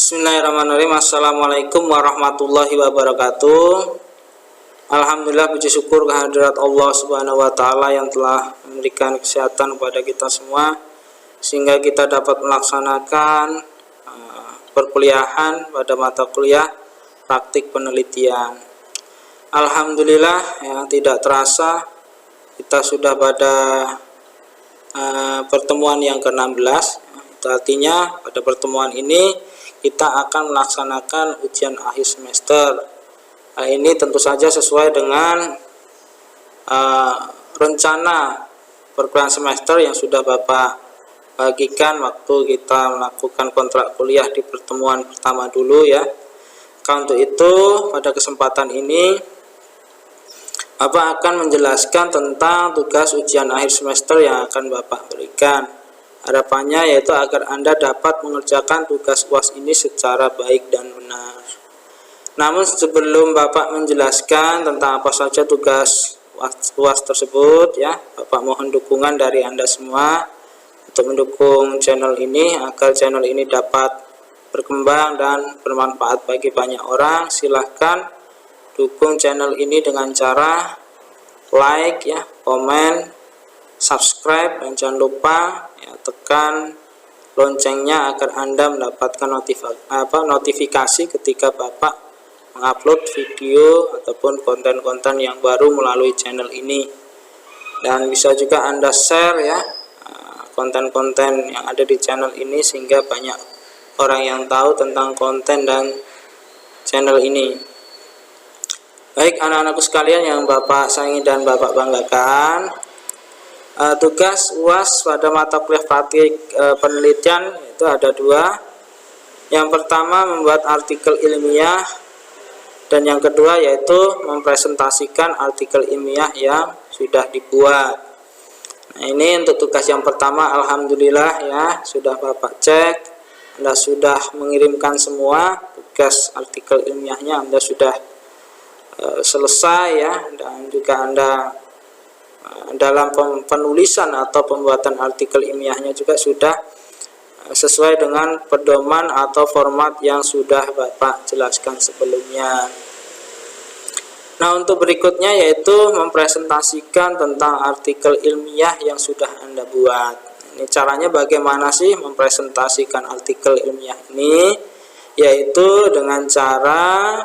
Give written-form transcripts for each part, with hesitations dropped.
Bismillahirrahmanirrahim. Assalamualaikum warahmatullahi wabarakatuh. Alhamdulillah, puji syukur kehadirat Allah Subhanahu wa taala yang telah memberikan kesehatan kepada kita semua sehingga kita dapat melaksanakan perkuliahan pada mata kuliah praktik penelitian. Alhamdulillah, ya, tidak terasa kita sudah pada pertemuan yang ke-16. Itu artinya pada pertemuan ini kita akan melaksanakan ujian akhir semester. Ini tentu saja sesuai dengan rencana perkuliahan semester yang sudah Bapak bagikan waktu kita melakukan kontrak kuliah di pertemuan pertama dulu, ya. Untuk itu pada kesempatan ini Bapak akan menjelaskan tentang tugas ujian akhir semester yang akan Bapak berikan. Harapannya yaitu agar Anda dapat mengerjakan tugas UAS ini secara baik dan benar. Namun sebelum Bapak menjelaskan tentang apa saja tugas UAS tersebut, ya, Bapak mohon dukungan dari Anda semua untuk mendukung channel ini agar channel ini dapat berkembang dan bermanfaat bagi banyak orang. Silahkan dukung channel ini dengan cara like, ya, komen, subscribe, dan jangan lupa, ya, tekan loncengnya agar Anda mendapatkan notifikasi ketika Bapak mengupload video ataupun konten-konten yang baru melalui channel ini. Dan bisa juga Anda share, ya, konten-konten yang ada di channel ini sehingga banyak orang yang tahu tentang konten dan channel ini. Baik anak-anakku sekalian yang Bapak sayangi dan Bapak banggakan, tugas UAS pada mata kuliah praktik penelitian itu ada dua. Yang pertama membuat artikel ilmiah, dan yang kedua yaitu mempresentasikan artikel ilmiah yang sudah dibuat. Nah, ini untuk tugas yang pertama, alhamdulillah, ya, sudah Bapak cek, Anda sudah mengirimkan semua tugas artikel ilmiahnya, Anda sudah selesai, ya, dan juga Anda dalam penulisan atau pembuatan artikel ilmiahnya juga sudah sesuai dengan pedoman atau format yang sudah Bapak jelaskan sebelumnya. Nah, untuk berikutnya yaitu mempresentasikan tentang artikel ilmiah yang sudah Anda buat. Ini caranya bagaimana sih mempresentasikan artikel ilmiah ini? Yaitu dengan cara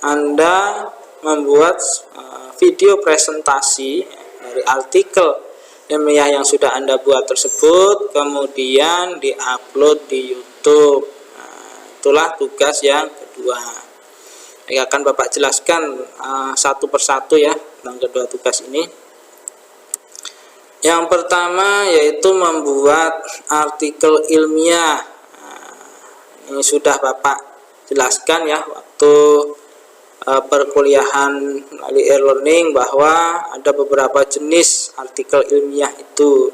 Anda membuat video presentasi dari artikel ilmiah yang sudah Anda buat tersebut, kemudian diupload di YouTube. Nah, itulah tugas yang kedua. Akan Bapak jelaskan satu persatu, ya, tentang kedua tugas ini. Yang pertama yaitu membuat artikel ilmiah. Ini sudah Bapak jelaskan, ya, waktu perkuliahan melalui e-learning bahwa ada beberapa jenis artikel ilmiah itu,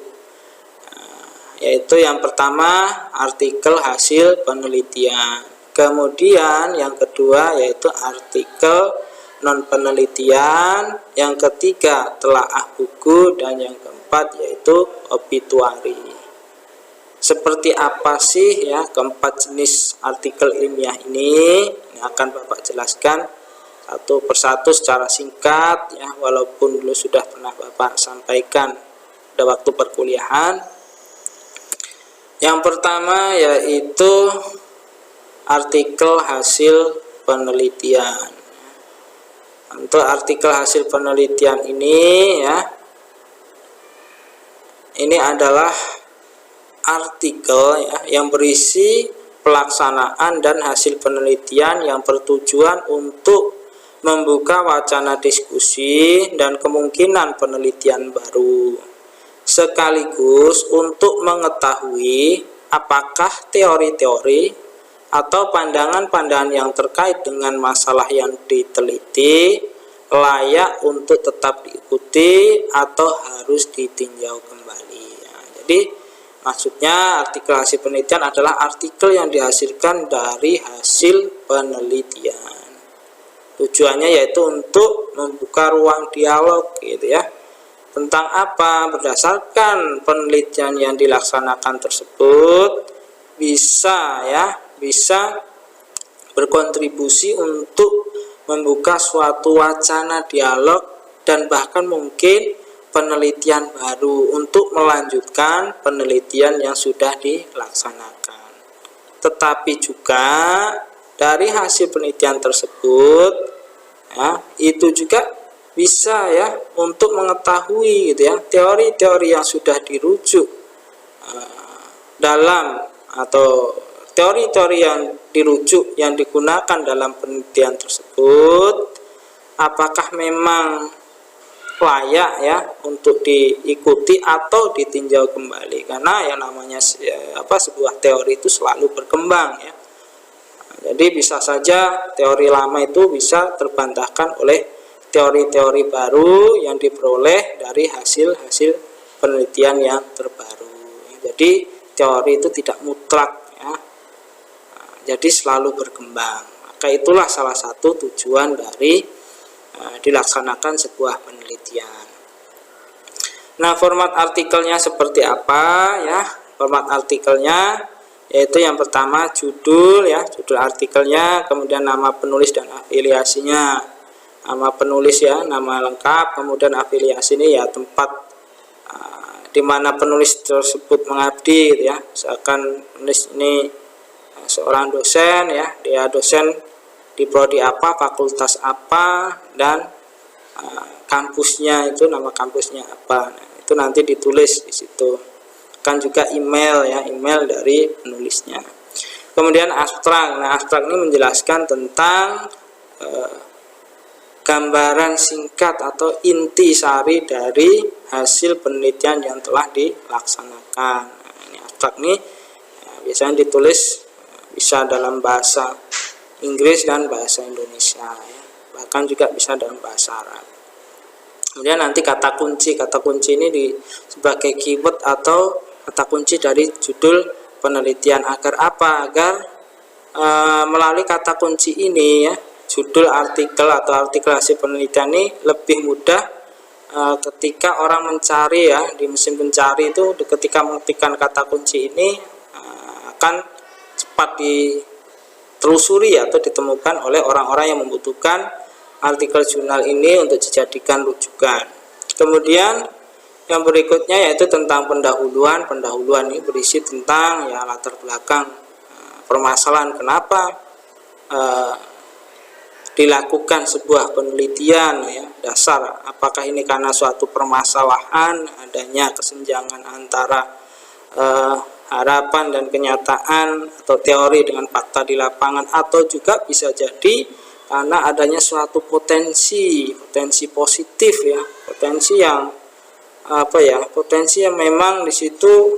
yaitu yang pertama artikel hasil penelitian, kemudian yang kedua yaitu artikel non penelitian, yang ketiga telaah buku, dan yang keempat yaitu obituari. Seperti apa sih, ya, keempat jenis artikel ilmiah ini akan Bapak jelaskan satu persatu secara singkat, ya, walaupun dulu sudah pernah Bapak sampaikan pada waktu perkuliahan. Yang pertama yaitu artikel hasil penelitian. Untuk artikel hasil penelitian ini, ya, ini adalah artikel, ya, yang berisi pelaksanaan dan hasil penelitian yang bertujuan untuk membuka wacana diskusi dan kemungkinan penelitian baru, sekaligus untuk mengetahui apakah teori-teori atau pandangan-pandangan yang terkait dengan masalah yang diteliti layak untuk tetap diikuti atau harus ditinjau kembali. Ya, jadi maksudnya artikel hasil penelitian adalah artikel yang dihasilkan dari hasil penelitian. Tujuannya yaitu untuk membuka ruang dialog, gitu, ya, tentang apa berdasarkan penelitian yang dilaksanakan tersebut bisa, ya, bisa berkontribusi untuk membuka suatu wacana dialog dan bahkan mungkin penelitian baru untuk melanjutkan penelitian yang sudah dilaksanakan. Tetapi juga dari hasil penelitian tersebut ya, itu juga bisa ya untuk mengetahui gitu ya teori-teori yang sudah dirujuk dalam atau teori-teori yang dirujuk yang digunakan dalam penelitian tersebut apakah memang layak ya untuk diikuti atau ditinjau kembali, karena yang namanya sebuah teori itu selalu berkembang ya. Jadi bisa saja teori lama itu bisa terbantahkan oleh teori-teori baru yang diperoleh dari hasil-hasil penelitian yang terbaru. Jadi teori itu tidak mutlak ya. Jadi selalu berkembang. Maka itulah salah satu tujuan dari dilaksanakan sebuah penelitian. Nah, format artikelnya seperti apa ya? Format artikelnya yaitu yang pertama judul ya, judul artikelnya, kemudian nama penulis dan afiliasinya. Nama penulis ya, nama lengkap, kemudian afiliasi ini ya tempat di mana penulis tersebut mengabdi gitu ya. Misalkan penulis ini seorang dosen ya, dia dosen di prodi apa, fakultas apa, dan kampusnya itu nama kampusnya apa. Nah, itu nanti ditulis di situ. Kan juga email ya, email dari penulisnya. Kemudian abstrak. Nah, abstrak ini menjelaskan tentang gambaran singkat atau inti sari dari hasil penelitian yang telah dilaksanakan. Nah, ini abstrak nih biasanya ditulis bisa dalam bahasa Inggris dan bahasa Indonesia ya. Bahkan juga bisa dalam bahasa Arab. Kemudian nanti kata kunci ini sebagai keyword atau kata kunci dari judul penelitian. Agar apa? Agar melalui kata kunci ini ya, judul artikel atau artikel hasil penelitian ini lebih mudah ketika orang mencari ya di mesin pencari itu, ketika mengetikkan kata kunci ini akan cepat ditelusuri atau ditemukan oleh orang-orang yang membutuhkan artikel jurnal ini untuk dijadikan rujukan. Kemudian yang berikutnya yaitu tentang pendahuluan. Pendahuluan ini berisi tentang ya latar belakang permasalahan kenapa dilakukan sebuah penelitian ya, dasar apakah ini karena suatu permasalahan, adanya kesenjangan antara harapan dan kenyataan atau teori dengan fakta di lapangan, atau juga bisa jadi karena adanya suatu potensi positif ya, potensi yang potensi yang memang di situ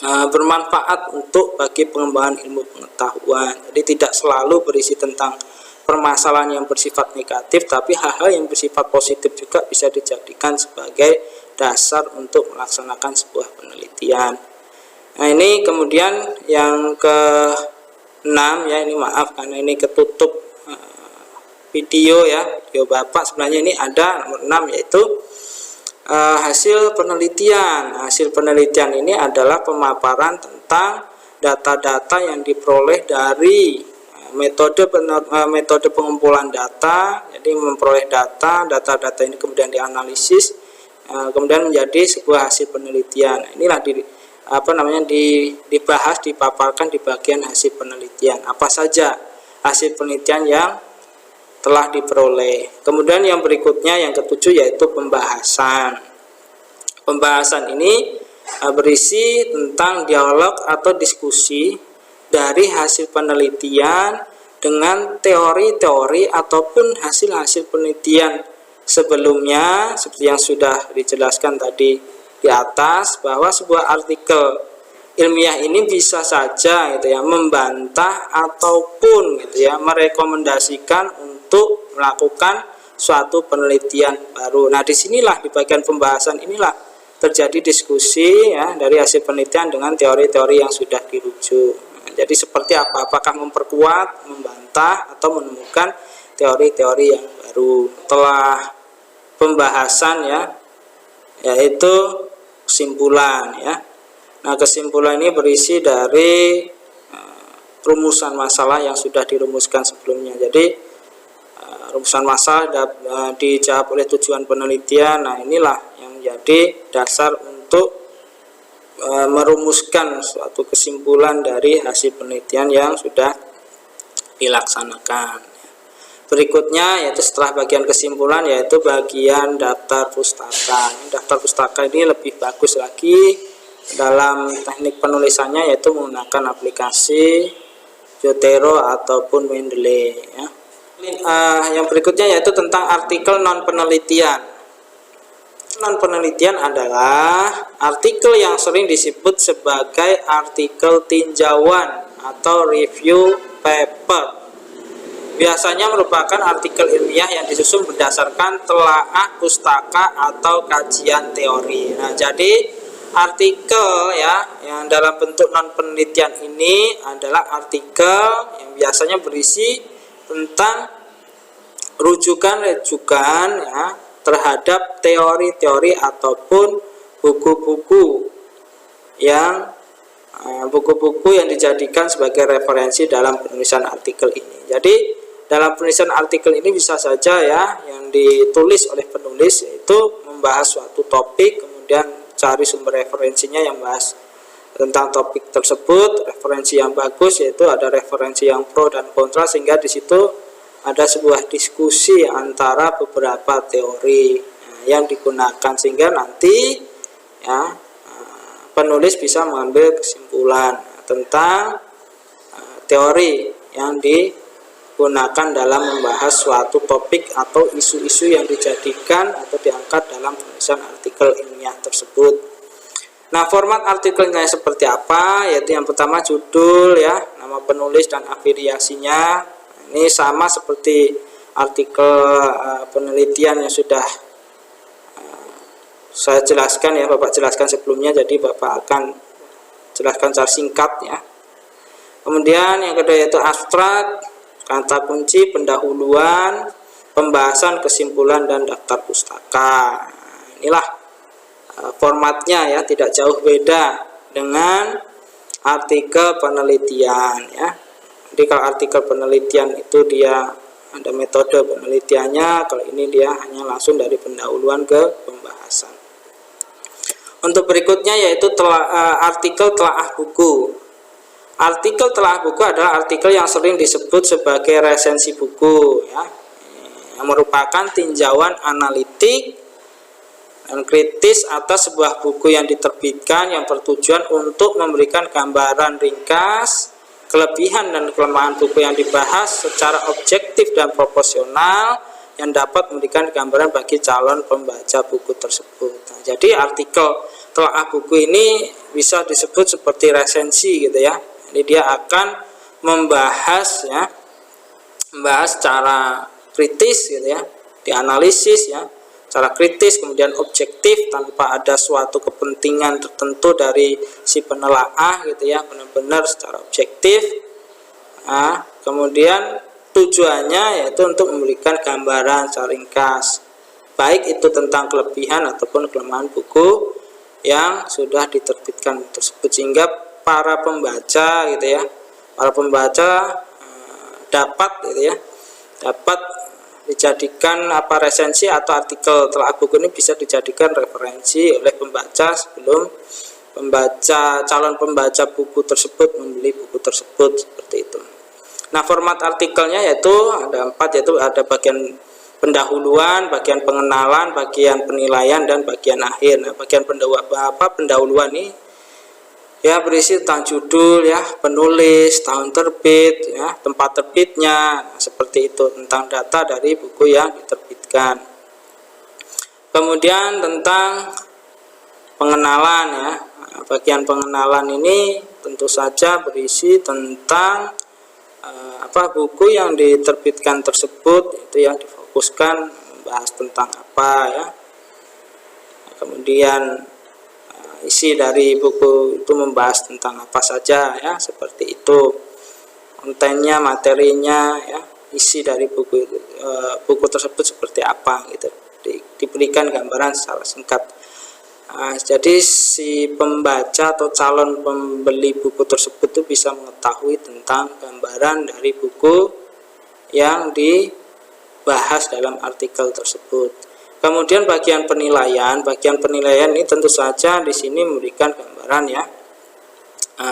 bermanfaat untuk bagi pengembangan ilmu pengetahuan. Jadi tidak selalu berisi tentang permasalahan yang bersifat negatif, tapi hal-hal yang bersifat positif juga bisa dijadikan sebagai dasar untuk melaksanakan sebuah penelitian. Nah, ini kemudian yang ke-6 ya, ini maaf karena ini ketutup video ya, video Bapak. Sebenarnya ini ada nomor 6 yaitu hasil penelitian. Hasil penelitian ini adalah pemaparan tentang data-data yang diperoleh dari metode pengumpulan data. Jadi memperoleh data ini kemudian dianalisis, kemudian menjadi sebuah hasil penelitian. Inilah dibahas, dipaparkan di bagian hasil penelitian. Apa saja hasil penelitian yang telah diperoleh. Kemudian yang berikutnya yang ke-7 yaitu pembahasan. Pembahasan ini berisi tentang dialog atau diskusi dari hasil penelitian dengan teori-teori ataupun hasil-hasil penelitian sebelumnya, seperti yang sudah dijelaskan tadi di atas, bahwa sebuah artikel ilmiah ini bisa saja gitu ya membantah ataupun gitu ya merekomendasikan untuk melakukan suatu penelitian baru. Nah, disinilah di bagian pembahasan inilah terjadi diskusi ya dari hasil penelitian dengan teori-teori yang sudah dirujuk. Nah, jadi seperti apa? Apakah memperkuat, membantah, atau menemukan teori-teori yang baru? Setelah pembahasan ya, yaitu kesimpulan ya. Nah, kesimpulan ini berisi dari rumusan masalah yang sudah dirumuskan sebelumnya. Jadi rumusan masalah dijawab oleh tujuan penelitian. Nah, inilah yang menjadi dasar untuk merumuskan suatu kesimpulan dari hasil penelitian yang sudah dilaksanakan. Berikutnya yaitu setelah bagian kesimpulan, yaitu bagian daftar pustaka. Daftar pustaka ini lebih bagus lagi dalam teknik penulisannya, yaitu menggunakan aplikasi Zotero ataupun Mendeley ya. Yang berikutnya yaitu tentang artikel non penelitian. Non penelitian adalah artikel yang sering disebut sebagai artikel tinjauan atau review paper. Biasanya merupakan artikel ilmiah yang disusun berdasarkan telaah pustaka atau kajian teori. Nah, jadi artikel ya yang dalam bentuk non penelitian ini adalah artikel yang biasanya berisi tentang rujukan-rujukan ya terhadap teori-teori ataupun buku-buku yang dijadikan sebagai referensi dalam penulisan artikel ini. Jadi dalam penulisan artikel ini bisa saja ya yang ditulis oleh penulis yaitu membahas suatu topik, kemudian cari sumber referensinya yang bahas tentang topik tersebut, referensi yang bagus yaitu ada referensi yang pro dan kontra, sehingga di situ ada sebuah diskusi antara beberapa teori yang digunakan, sehingga nanti ya penulis bisa mengambil kesimpulan tentang teori yang digunakan dalam membahas suatu topik atau isu-isu yang dijadikan atau diangkat dalam penulisan artikel ilmiah tersebut. Nah, format artikelnya seperti apa? Yaitu yang pertama judul ya, nama penulis dan afiliasinya. Ini sama seperti artikel penelitian yang sudah saya jelaskan ya, Bapak jelaskan sebelumnya, jadi Bapak akan jelaskan secara singkat ya. Kemudian yang kedua yaitu abstrak, kata kunci, pendahuluan, pembahasan, kesimpulan, dan daftar pustaka. Inilah formatnya ya, tidak jauh beda dengan artikel penelitian ya. Jadi kalau artikel penelitian itu dia ada metode penelitiannya, kalau ini dia hanya langsung dari pendahuluan ke pembahasan. Untuk berikutnya yaitu artikel telaah buku. Artikel telaah buku adalah artikel yang sering disebut sebagai resensi buku ya, yang merupakan tinjauan analitik dan kritis atas sebuah buku yang diterbitkan yang bertujuan untuk memberikan gambaran ringkas kelebihan dan kelemahan buku yang dibahas secara objektif dan proporsional yang dapat memberikan gambaran bagi calon pembaca buku tersebut. Nah, jadi artikel telaah buku ini bisa disebut seperti resensi gitu ya. Jadi dia akan membahas ya, membahas secara kritis gitu ya, dianalisis ya, secara kritis kemudian objektif tanpa ada suatu kepentingan tertentu dari si penelaah gitu ya, benar-benar secara objektif. Nah, kemudian tujuannya yaitu untuk memberikan gambaran secara ringkas, baik itu tentang kelebihan ataupun kelemahan buku yang sudah diterbitkan tersebut, sehingga para pembaca gitu ya, para pembaca dapat gitu ya, dapat dijadikan resensi atau artikel telaah buku ini bisa dijadikan referensi oleh pembaca sebelum calon pembaca buku tersebut membeli buku tersebut, seperti itu. Nah, format artikelnya yaitu ada 4, yaitu ada bagian pendahuluan, bagian pengenalan, bagian penilaian, dan bagian akhir. Nah, bagian pendahuluan ini ya berisi tentang judul ya, penulis, tahun terbit ya, tempat terbitnya, seperti itu, tentang data dari buku yang diterbitkan. Kemudian tentang pengenalan ya, bagian pengenalan ini tentu saja berisi tentang buku yang diterbitkan tersebut, itu yang difokuskan membahas tentang apa ya. Kemudian isi dari buku itu membahas tentang apa saja ya, seperti itu, kontennya, materinya ya, isi dari buku tersebut seperti apa gitu, diberikan gambaran secara singkat. Jadi si pembaca atau calon pembeli buku tersebut itu bisa mengetahui tentang gambaran dari buku yang dibahas dalam artikel tersebut. Kemudian bagian penilaian ini tentu saja di sini memberikan gambaran ya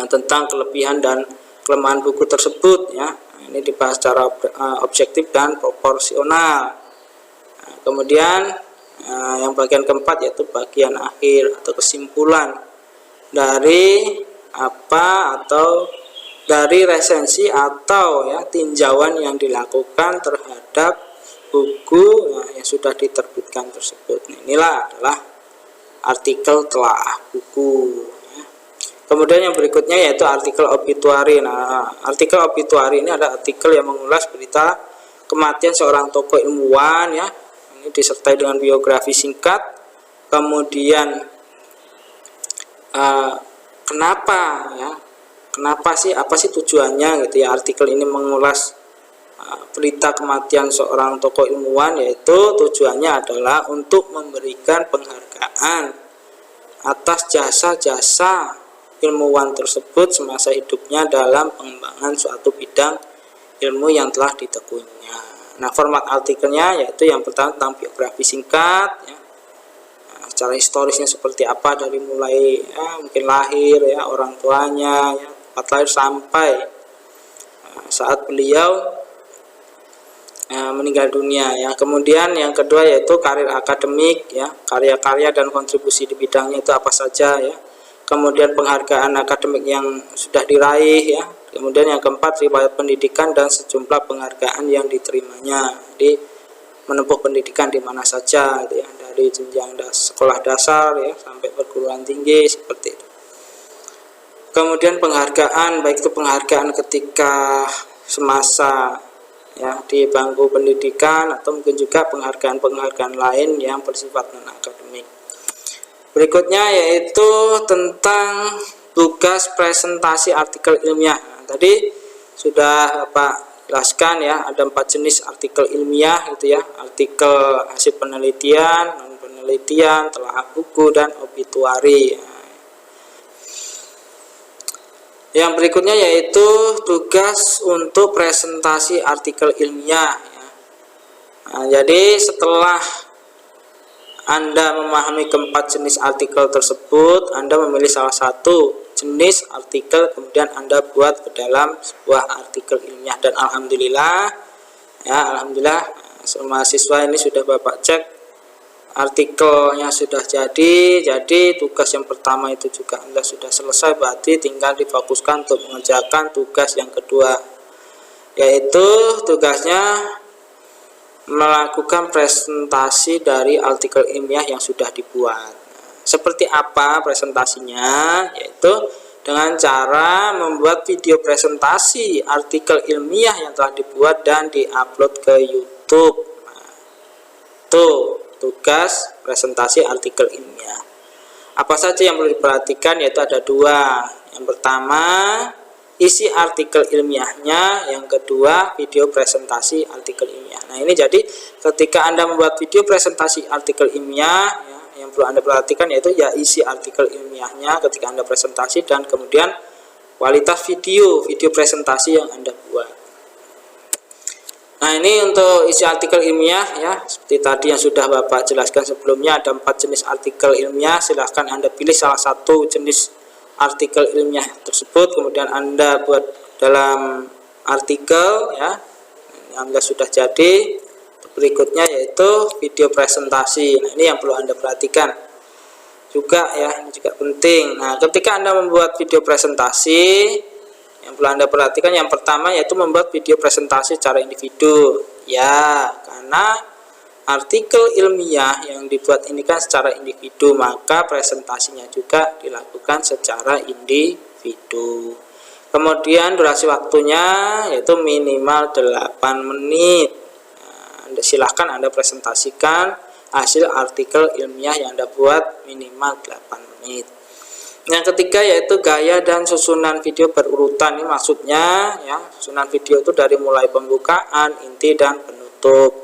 tentang kelebihan dan kelemahan buku tersebut ya. Ini dibahas secara objektif dan proporsional. Kemudian yang bagian keempat yaitu bagian akhir atau kesimpulan dari apa atau dari resensi atau ya tinjauan yang dilakukan terhadap buku yang sudah diterbitkan tersebut. Inilah adalah artikel telaah buku. Kemudian yang berikutnya yaitu artikel obituari. Nah, artikel obituari ini adalah artikel yang mengulas berita kematian seorang tokoh ilmuwan ya. Ini disertai dengan biografi singkat. Kemudian kenapa ya? Kenapa sih? Apa sih tujuannya gitu ya? Artikel ini mengulas berita kematian seorang tokoh ilmuwan, yaitu tujuannya adalah untuk memberikan penghargaan atas jasa-jasa ilmuwan tersebut semasa hidupnya dalam pengembangan suatu bidang ilmu yang telah ditekuninya. Nah, format artikelnya yaitu yang pertama tentang biografi singkat ya. Secara historisnya seperti apa dari mulai ya, mungkin lahir ya, orang tuanya ya, tempat lahir sampai saat beliau meninggal dunia ya. Kemudian yang kedua yaitu karir akademik ya, karya-karya dan kontribusi di bidangnya itu apa saja ya. Kemudian penghargaan akademik yang sudah diraih ya. Kemudian yang keempat riwayat pendidikan dan sejumlah penghargaan yang diterimanya. Jadi menempuh pendidikan di mana saja gitu ya, dari jenjang sekolah dasar ya sampai perguruan tinggi seperti itu. Kemudian penghargaan, baik itu penghargaan ketika semasa ya di bangku pendidikan atau mungkin juga penghargaan-penghargaan lain yang bersifat non akademik. Berikutnya yaitu tentang tugas presentasi artikel ilmiah. Nah, tadi sudah Bapak jelaskan ya, ada 4 jenis artikel ilmiah gitu ya, artikel hasil penelitian, non penelitian, telaah buku, dan obituari. Yang berikutnya yaitu tugas untuk presentasi artikel ilmiah ya. Nah, jadi setelah Anda memahami keempat jenis artikel tersebut, Anda memilih salah satu jenis artikel, kemudian Anda buat ke dalam sebuah artikel ilmiah. Dan alhamdulillah ya, alhamdulillah semua siswa ini sudah Bapak cek artikelnya sudah jadi tugas yang pertama itu juga Anda sudah selesai, berarti tinggal difokuskan untuk mengerjakan tugas yang kedua, yaitu tugasnya melakukan presentasi dari artikel ilmiah yang sudah dibuat. Seperti apa presentasinya? Yaitu dengan cara membuat video presentasi artikel ilmiah yang telah dibuat dan diupload ke YouTube. Nah, itu tugas presentasi artikel ilmiah. Apa saja yang perlu diperhatikan? Yaitu ada 2. Yang pertama, isi artikel ilmiahnya, yang kedua video presentasi artikel ilmiah. Nah, ini jadi ketika Anda membuat video presentasi artikel ilmiah ya, yang perlu Anda perhatikan yaitu ya isi artikel ilmiahnya ketika Anda presentasi, dan kemudian kualitas video presentasi yang Anda buat. Nah, ini untuk isi artikel ilmiah ya, seperti tadi yang sudah Bapak jelaskan sebelumnya, ada 4 jenis artikel ilmiah. Silahkan Anda pilih salah satu jenis artikel ilmiah tersebut, kemudian Anda buat dalam artikel ya, Anda sudah jadi. Berikutnya yaitu video presentasi. Nah, ini yang perlu Anda perhatikan juga ya, ini juga penting. Nah, ketika Anda membuat video presentasi, yang perlu Anda perhatikan yang pertama yaitu membuat video presentasi secara individu ya, karena artikel ilmiah yang dibuat ini kan secara individu, maka presentasinya juga dilakukan secara individu. Kemudian durasi waktunya yaitu minimal 8 menit. Nah, silahkan Anda presentasikan hasil artikel ilmiah yang Anda buat minimal 8 menit. Yang ketiga yaitu gaya dan susunan video berurutan. Ini maksudnya ya, susunan video itu dari mulai pembukaan, inti, dan penutup.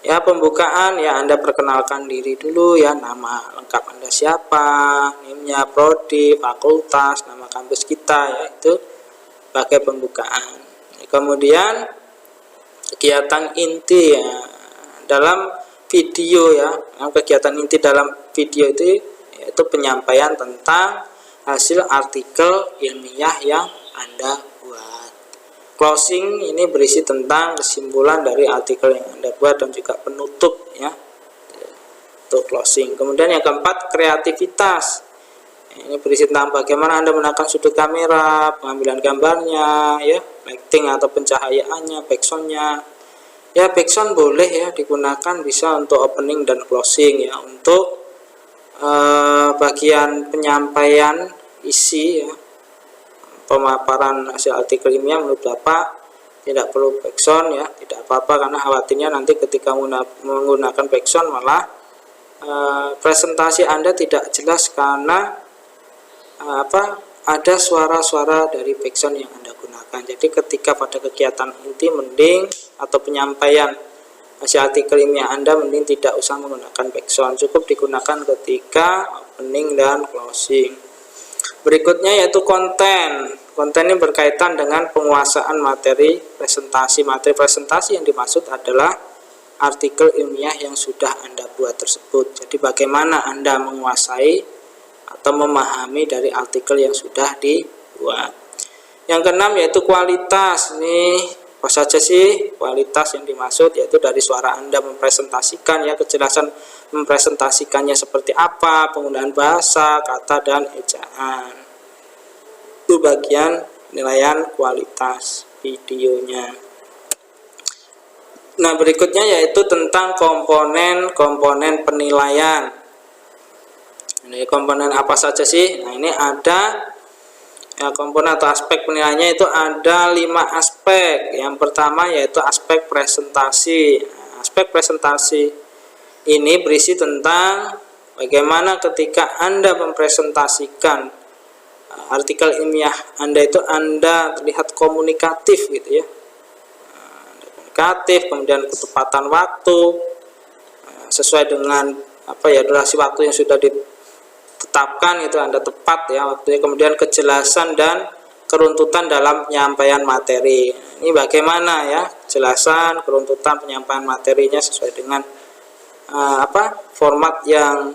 Ya, pembukaan ya Anda perkenalkan diri dulu ya, nama lengkap Anda siapa, NIM-nya, prodi, fakultas, nama kampus kita ya, itu sebagai pembukaan. Kemudian kegiatan inti ya dalam video ya, kegiatan inti dalam video itu yaitu penyampaian tentang hasil artikel ilmiah yang Anda buat. Closing ini berisi tentang kesimpulan dari artikel yang Anda buat dan juga penutup ya, untuk closing. Kemudian yang keempat, kreativitas. Ini berisi tentang bagaimana Anda menekan sudut kamera, pengambilan gambarnya ya, lighting atau pencahayaannya, backsoundnya. Ya, backsound boleh ya digunakan, bisa untuk opening dan closing ya. Untuk bagian penyampaian isi ya, pemaparan hasil artikel ilmiah, menurut Bapak tidak perlu backsound ya, tidak apa-apa, karena khawatirnya nanti ketika menggunakan backsound malah presentasi Anda tidak jelas karena ada suara-suara dari backsound yang Anda gunakan. Jadi ketika pada kegiatan inti mending atau penyampaian hasil artikel ilmiah Anda mending tidak usah menggunakan backsound, cukup digunakan ketika opening dan closing. Berikutnya yaitu konten. Konten ini berkaitan dengan penguasaan materi presentasi. Materi presentasi yang dimaksud adalah artikel ilmiah yang sudah Anda buat tersebut. Jadi bagaimana Anda menguasai atau memahami dari artikel yang sudah dibuat. Yang keenam yaitu kualitas. Ini apa saja sih kualitas yang dimaksud? Yaitu dari suara Anda mempresentasikan ya, kejelasan mempresentasikannya seperti apa, penggunaan bahasa, kata, dan ejaan. Itu bagian penilaian kualitas videonya. Nah, berikutnya yaitu tentang komponen penilaian. Ini komponen apa saja sih? Nah, ini ada ya, komponen atau aspek penilaiannya itu ada 5 aspek. Yang pertama yaitu aspek presentasi. Nah, aspek presentasi ini berisi tentang bagaimana ketika Anda mempresentasikan artikel ilmiah Anda itu Anda terlihat komunikatif gitu ya. Komunikatif, kemudian ketepatan waktu sesuai dengan durasi waktu yang sudah ditetapkan itu Anda tepat ya waktunya, kemudian kejelasan dan keruntutan dalam penyampaian materi. Ini bagaimana ya kejelasan, keruntutan penyampaian materinya sesuai dengan format yang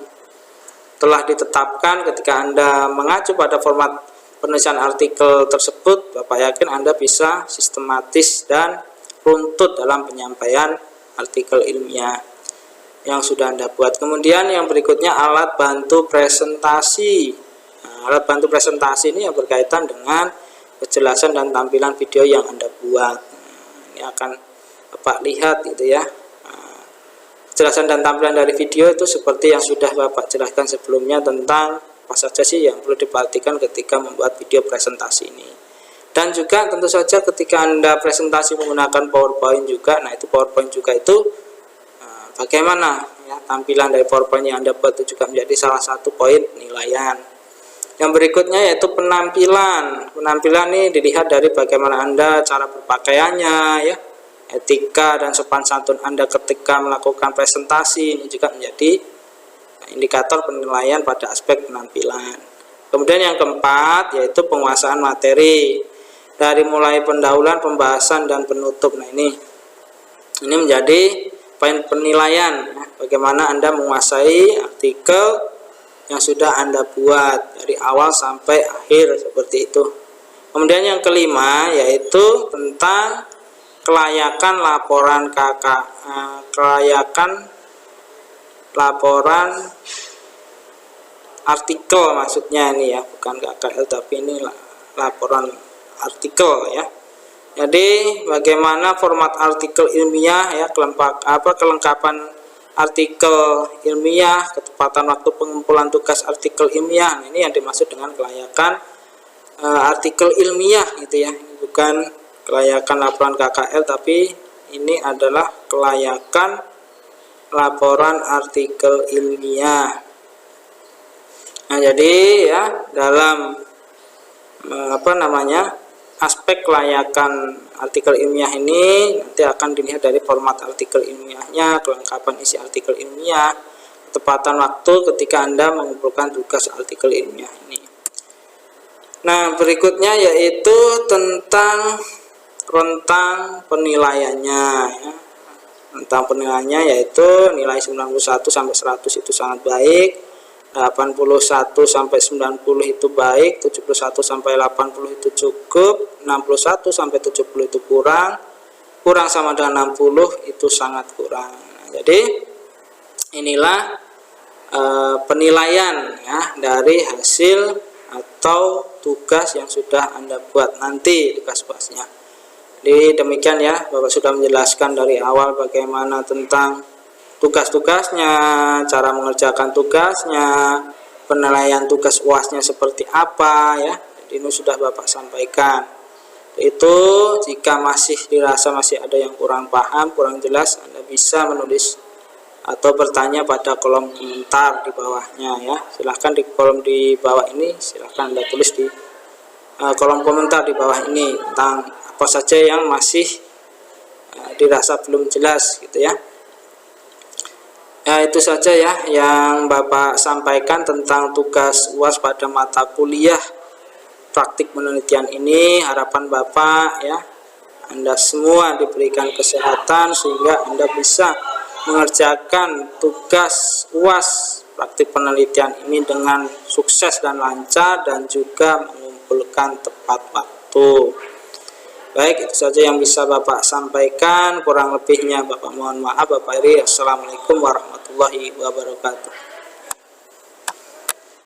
telah ditetapkan. Ketika Anda mengacu pada format penulisan artikel tersebut, Bapak yakin Anda bisa sistematis dan runtut dalam penyampaian artikel ilmiah yang sudah Anda buat. Kemudian yang berikutnya alat bantu presentasi. Nah, alat bantu presentasi ini yang berkaitan dengan kejelasan dan tampilan video yang Anda buat. Nah, ini akan Bapak lihat gitu ya. Kejelasan dan tampilan dari video itu seperti yang sudah Bapak jelaskan sebelumnya tentang apa saja sih yang perlu diperhatikan ketika membuat video presentasi ini. Dan juga tentu saja ketika Anda presentasi menggunakan PowerPoint juga, nah itu PowerPoint juga itu bagaimana ya tampilan dari PowerPoint yang Anda buat itu juga menjadi salah satu poin penilaian. Yang berikutnya yaitu penampilan. Penampilan ini dilihat dari bagaimana Anda cara berpakaiannya ya, etika dan sopan santun Anda ketika melakukan presentasi, ini juga menjadi indikator penilaian pada aspek penampilan. Kemudian yang keempat yaitu penguasaan materi, dari mulai pendahuluan, pembahasan, dan penutup. Nah ini menjadi poin penilaian ya, bagaimana Anda menguasai artikel yang sudah Anda buat dari awal sampai akhir seperti itu. Kemudian yang kelima yaitu tentang kelayakan laporan kelayakan laporan artikel, maksudnya ini ya, bukan KKL tapi ini laporan artikel ya. Jadi bagaimana format artikel ilmiah ya, kelengkapan artikel ilmiah, ketepatan waktu pengumpulan tugas artikel ilmiah. Nah, ini yang dimaksud dengan kelayakan artikel ilmiah gitu ya. Ini bukan kelayakan laporan KKL, tapi ini adalah kelayakan laporan artikel ilmiah. Nah, jadi ya dalam aspek kelayakan artikel ilmiah ini nanti akan dilihat dari format artikel ilmiahnya, kelengkapan isi artikel ilmiah, ketepatan waktu ketika Anda mengumpulkan tugas artikel ilmiah ini. Nah, berikutnya yaitu tentang rentang penilaiannya ya. Rentang penilaiannya yaitu nilai 91 sampai 100 itu sangat baik, 81 sampai 90 itu baik, 71 sampai 80 itu cukup, 61 sampai 70 itu kurang sama dengan 60 itu sangat kurang. Nah, jadi inilah penilaian ya dari hasil atau tugas yang sudah Anda buat nanti tugas puasnya. Jadi demikian ya, Bapak sudah menjelaskan dari awal bagaimana tentang tugas-tugasnya, cara mengerjakan tugasnya, penilaian tugas UASnya seperti apa ya. Jadi ini sudah Bapak sampaikan. Itu jika masih dirasa masih ada yang kurang paham, kurang jelas, Anda bisa menulis atau bertanya pada kolom komentar di bawahnya ya. Silahkan di kolom di bawah ini, silahkan Anda tulis di kolom komentar di bawah ini tentang apa saja yang masih dirasa belum jelas gitu ya. Ya, itu saja ya yang Bapak sampaikan tentang tugas UAS pada mata kuliah praktik penelitian ini. Harapan Bapak ya, Anda semua diberikan kesehatan sehingga Anda bisa mengerjakan tugas UAS praktik penelitian ini dengan sukses dan lancar dan juga mengumpulkan tepat waktu. Baik, itu saja yang bisa Bapak sampaikan. Kurang lebihnya Bapak mohon maaf. Bapak Iri, assalamualaikum warahmatullahi wabarakatuh.